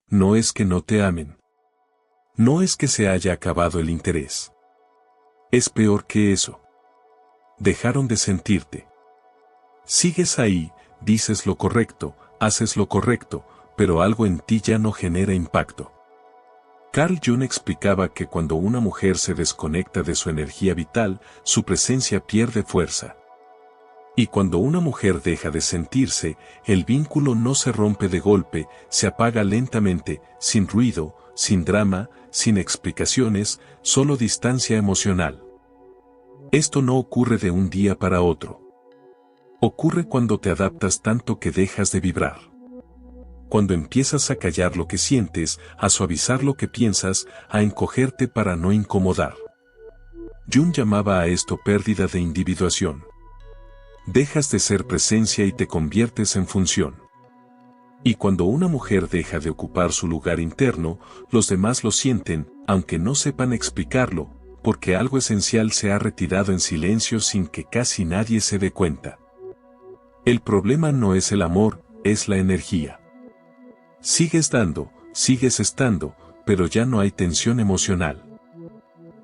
No es que no te amen. No es que se haya acabado el interés. Es peor que eso. Dejaron de sentirte. Sigues ahí, dices lo correcto, haces lo correcto, pero algo en ti ya no genera impacto. Carl Jung explicaba que cuando una mujer se desconecta de su energía vital, su presencia pierde fuerza. Y cuando una mujer deja de sentirse, el vínculo no se rompe de golpe, se apaga lentamente, sin ruido, sin drama, sin explicaciones, solo distancia emocional. Esto no ocurre de un día para otro. Ocurre cuando te adaptas tanto que dejas de vibrar. Cuando empiezas a callar lo que sientes, a suavizar lo que piensas, a encogerte para no incomodar. Jung llamaba a esto pérdida de individuación. Dejas de ser presencia y te conviertes en función. Y cuando una mujer deja de ocupar su lugar interno, los demás lo sienten, aunque no sepan explicarlo, porque algo esencial se ha retirado en silencio sin que casi nadie se dé cuenta. El problema no es el amor, es la energía. Sigues dando, sigues estando, pero ya no hay tensión emocional.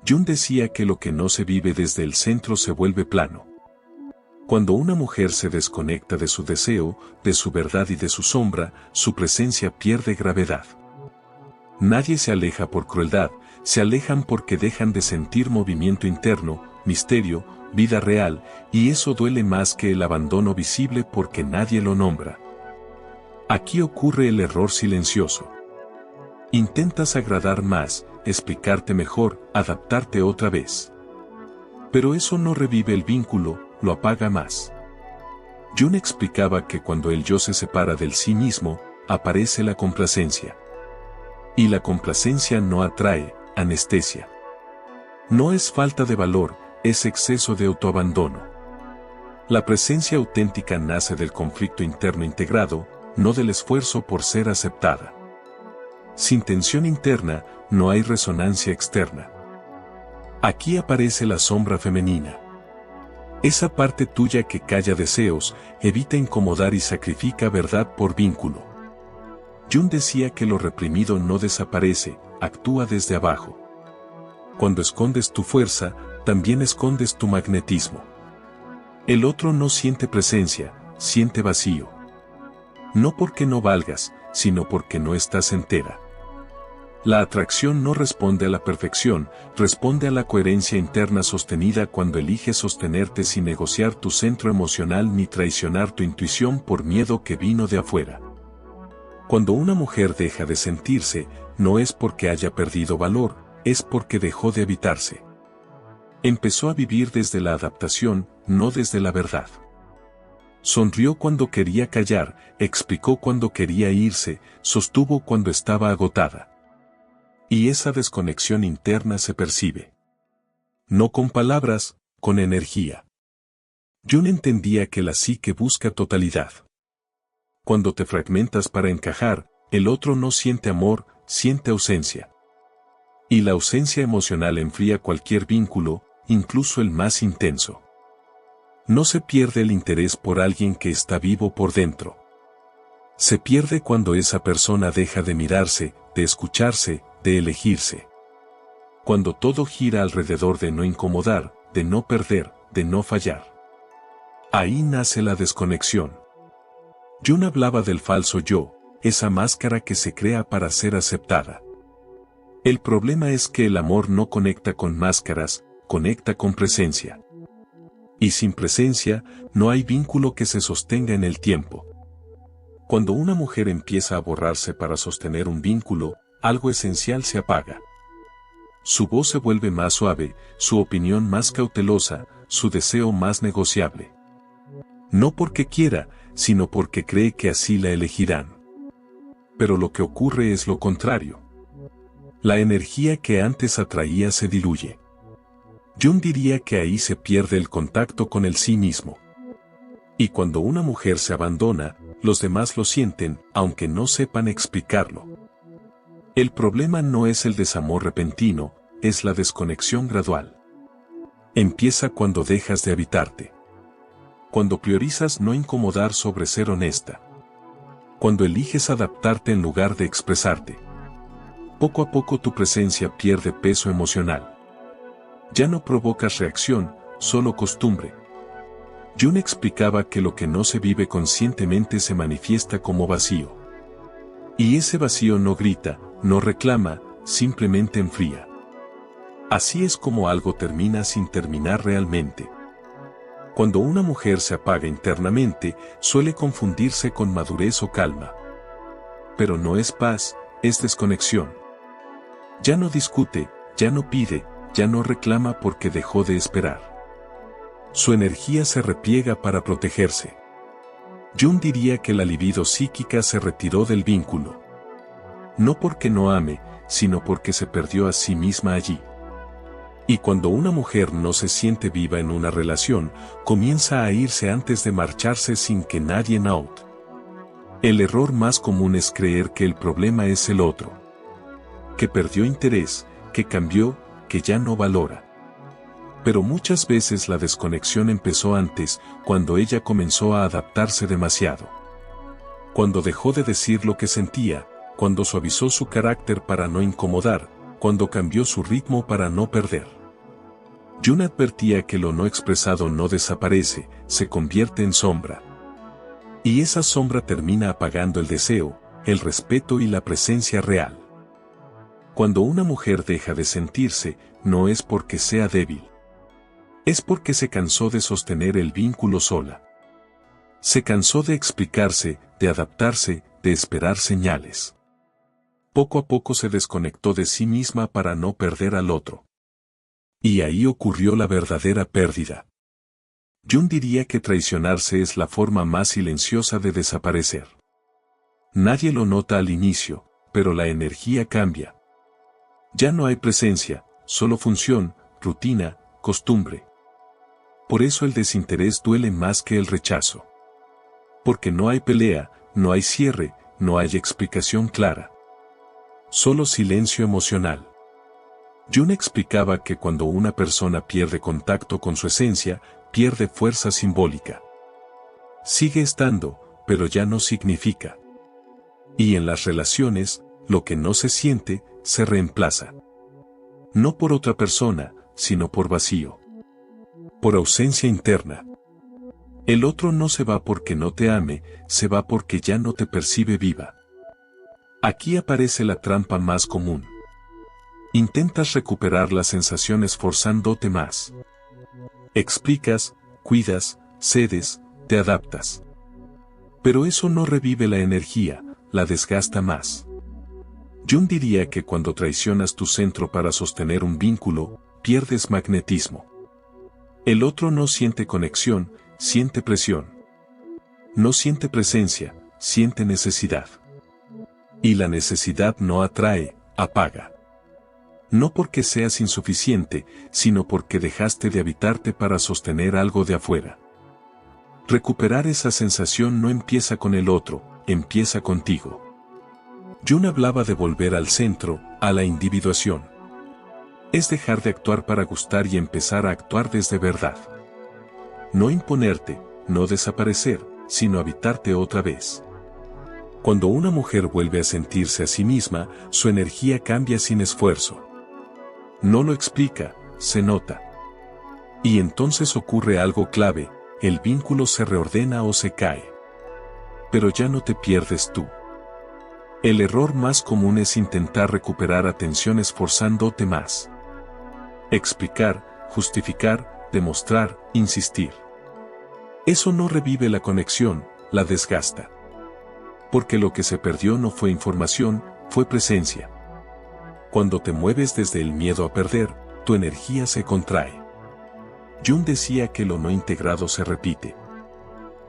Jung decía que lo que no se vive desde el centro se vuelve plano. Cuando una mujer se desconecta de su deseo, de su verdad y de su sombra, su presencia pierde gravedad. Nadie se aleja por crueldad, se alejan porque dejan de sentir movimiento interno, misterio, vida real, y eso duele más que el abandono visible porque nadie lo nombra. Aquí ocurre el error silencioso. Intentas agradar más, explicarte mejor, adaptarte otra vez. Pero eso no revive el vínculo, lo apaga más. Jung explicaba que cuando el yo se separa del sí mismo, aparece la complacencia. Y la complacencia no atrae, anestesia. No es falta de valor, es exceso de autoabandono. La presencia auténtica nace del conflicto interno integrado, no del esfuerzo por ser aceptada. Sin tensión interna, no hay resonancia externa. Aquí aparece la sombra femenina. Esa parte tuya que calla deseos, evita incomodar y sacrifica verdad por vínculo. Jung decía que lo reprimido no desaparece, actúa desde abajo. Cuando escondes tu fuerza, también escondes tu magnetismo. El otro no siente presencia, siente vacío. No porque no valgas, sino porque no estás entera. La atracción no responde a la perfección, responde a la coherencia interna sostenida cuando eliges sostenerte sin negociar tu centro emocional ni traicionar tu intuición por miedo que vino de afuera. Cuando una mujer deja de sentirse, no es porque haya perdido valor, es porque dejó de habitarse. Empezó a vivir desde la adaptación, no desde la verdad. Sonrió cuando quería callar, explicó cuando quería irse, sostuvo cuando estaba agotada. Y esa desconexión interna se percibe. No con palabras, con energía. Jung entendía que la psique busca totalidad. Cuando te fragmentas para encajar, el otro no siente amor, siente ausencia. Y la ausencia emocional enfría cualquier vínculo, incluso el más intenso. No se pierde el interés por alguien que está vivo por dentro. Se pierde cuando esa persona deja de mirarse, de escucharse, de elegirse. Cuando todo gira alrededor de no incomodar, de no perder, de no fallar. Ahí nace la desconexión. Jung hablaba del falso yo, esa máscara que se crea para ser aceptada. El problema es que el amor no conecta con máscaras, conecta con presencia. Y sin presencia, no hay vínculo que se sostenga en el tiempo. Cuando una mujer empieza a borrarse para sostener un vínculo, algo esencial se apaga. Su voz se vuelve más suave, su opinión más cautelosa, su deseo más negociable. No porque quiera, sino porque cree que así la elegirán. Pero lo que ocurre es lo contrario. La energía que antes atraía se diluye. Jung diría que ahí se pierde el contacto con el sí mismo. Y cuando una mujer se abandona, los demás lo sienten, aunque no sepan explicarlo. El problema no es el desamor repentino, es la desconexión gradual. Empieza cuando dejas de habitarte. Cuando priorizas no incomodar sobre ser honesta. Cuando eliges adaptarte en lugar de expresarte, poco a poco tu presencia pierde peso emocional. Ya no provocas reacción, solo costumbre. Jung explicaba que lo que no se vive conscientemente se manifiesta como vacío. Y ese vacío no grita, no reclama, simplemente enfría. Así es como algo termina sin terminar realmente. Cuando una mujer se apaga internamente, suele confundirse con madurez o calma. Pero no es paz, es desconexión. Ya no discute, ya no pide, ya no reclama porque dejó de esperar. Su energía se repliega para protegerse. Jung diría que la libido psíquica se retiró del vínculo. No porque no ame, sino porque se perdió a sí misma allí. Y cuando una mujer no se siente viva en una relación, comienza a irse antes de marcharse sin que nadie note. El error más común es creer que el problema es el otro. Que perdió interés, que cambió, que ya no valora. Pero muchas veces la desconexión empezó antes, cuando ella comenzó a adaptarse demasiado. Cuando dejó de decir lo que sentía, cuando suavizó su carácter para no incomodar, cuando cambió su ritmo para no perder. Jung advertía que lo no expresado no desaparece, se convierte en sombra. Y esa sombra termina apagando el deseo, el respeto y la presencia real. Cuando una mujer deja de sentirse, no es porque sea débil. Es porque se cansó de sostener el vínculo sola. Se cansó de explicarse, de adaptarse, de esperar señales. Poco a poco se desconectó de sí misma para no perder al otro. Y ahí ocurrió la verdadera pérdida. Jung diría que traicionarse es la forma más silenciosa de desaparecer. Nadie lo nota al inicio, pero la energía cambia. Ya no hay presencia, solo función, rutina, costumbre. Por eso el desinterés duele más que el rechazo. Porque no hay pelea, no hay cierre, no hay explicación clara. Solo silencio emocional. Jung explicaba que cuando una persona pierde contacto con su esencia, pierde fuerza simbólica. Sigue estando, pero ya no significa. Y en las relaciones, lo que no se siente, se reemplaza. No por otra persona, sino por vacío. Por ausencia interna. El otro no se va porque no te ame, se va porque ya no te percibe viva. Aquí aparece la trampa más común. Intentas recuperar las sensaciones forzándote más. Explicas, cuidas, cedes, te adaptas. Pero eso no revive la energía, la desgasta más. Jung diría que cuando traicionas tu centro para sostener un vínculo, pierdes magnetismo. El otro no siente conexión, siente presión. No siente presencia, siente necesidad. Y la necesidad no atrae, apaga. No porque seas insuficiente, sino porque dejaste de habitarte para sostener algo de afuera. Recuperar esa sensación no empieza con el otro, empieza contigo. Jung hablaba de volver al centro, a la individuación. Es dejar de actuar para gustar y empezar a actuar desde verdad. No imponerte, no desaparecer, sino habitarte otra vez. Cuando una mujer vuelve a sentirse a sí misma, su energía cambia sin esfuerzo. No lo explica, se nota. Y entonces ocurre algo clave, el vínculo se reordena o se cae. Pero ya no te pierdes tú. El error más común es intentar recuperar atención esforzándote más. Explicar, justificar, demostrar, insistir. Eso no revive la conexión, la desgasta. Porque lo que se perdió no fue información, fue presencia. Cuando te mueves desde el miedo a perder, tu energía se contrae. Jung decía que lo no integrado se repite.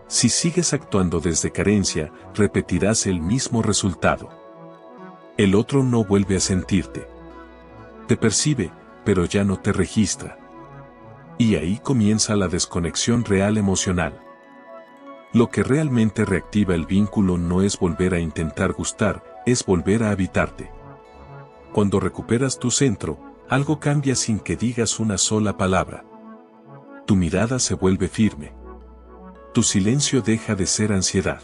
Si sigues actuando desde carencia, repetirás el mismo resultado. El otro no vuelve a sentirte. Te percibe, pero ya no te registra. Y ahí comienza la desconexión real emocional. Lo que realmente reactiva el vínculo no es volver a intentar gustar, es volver a habitarte. Cuando recuperas tu centro, algo cambia sin que digas una sola palabra. Tu mirada se vuelve firme. Tu silencio deja de ser ansiedad.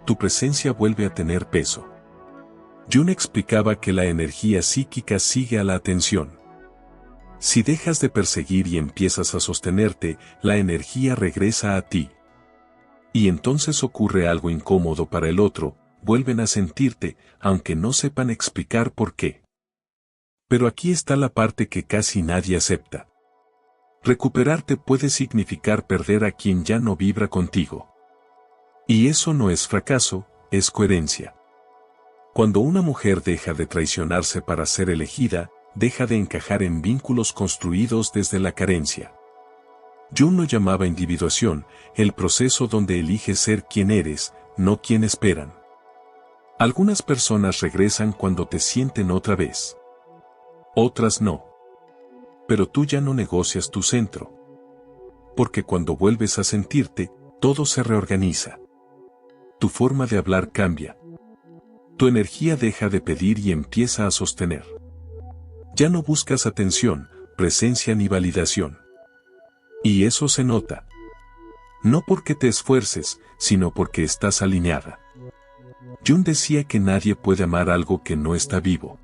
tu presencia vuelve a tener peso. Jung explicaba que la energía psíquica sigue a la atención. Si dejas de perseguir y empiezas a sostenerte, la energía regresa a ti. Y entonces ocurre algo incómodo para el otro, vuelven a sentirte, aunque no sepan explicar por qué. Pero aquí está la parte que casi nadie acepta. Recuperarte puede significar perder a quien ya no vibra contigo. Y eso no es fracaso, es coherencia. Cuando una mujer deja de traicionarse para ser elegida, deja de encajar en vínculos construidos desde la carencia. Jung lo llamaba individuación, el proceso donde eliges ser quien eres, no quien esperan. Algunas personas regresan cuando te sienten otra vez. Otras no. Pero tú ya no negocias tu centro. Porque cuando vuelves a sentirte, todo se reorganiza. Tu forma de hablar cambia. Tu energía deja de pedir y empieza a sostener. Ya no buscas atención, presencia ni validación. Y eso se nota. No porque te esfuerces, sino porque estás alineada. Jung decía que nadie puede amar algo que no está vivo.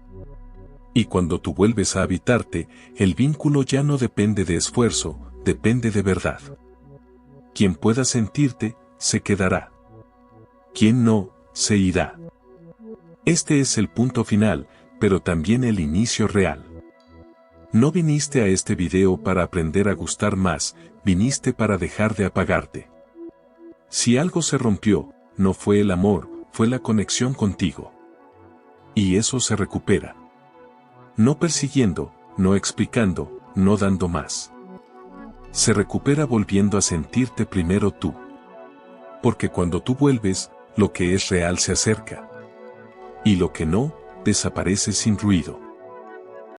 Y cuando tú vuelves a habitarte, el vínculo ya no depende de esfuerzo, depende de verdad. Quien pueda sentirte, se quedará. Quien no, se irá. Este es el punto final, pero también el inicio real. No viniste a este video para aprender a gustar más, viniste para dejar de apagarte. Si algo se rompió, no fue el amor, fue la conexión contigo. Y eso se recupera. No persiguiendo, no explicando, no dando más. Se recupera volviendo a sentirte primero tú. Porque cuando tú vuelves, lo que es real se acerca. Y lo que no, desaparece sin ruido.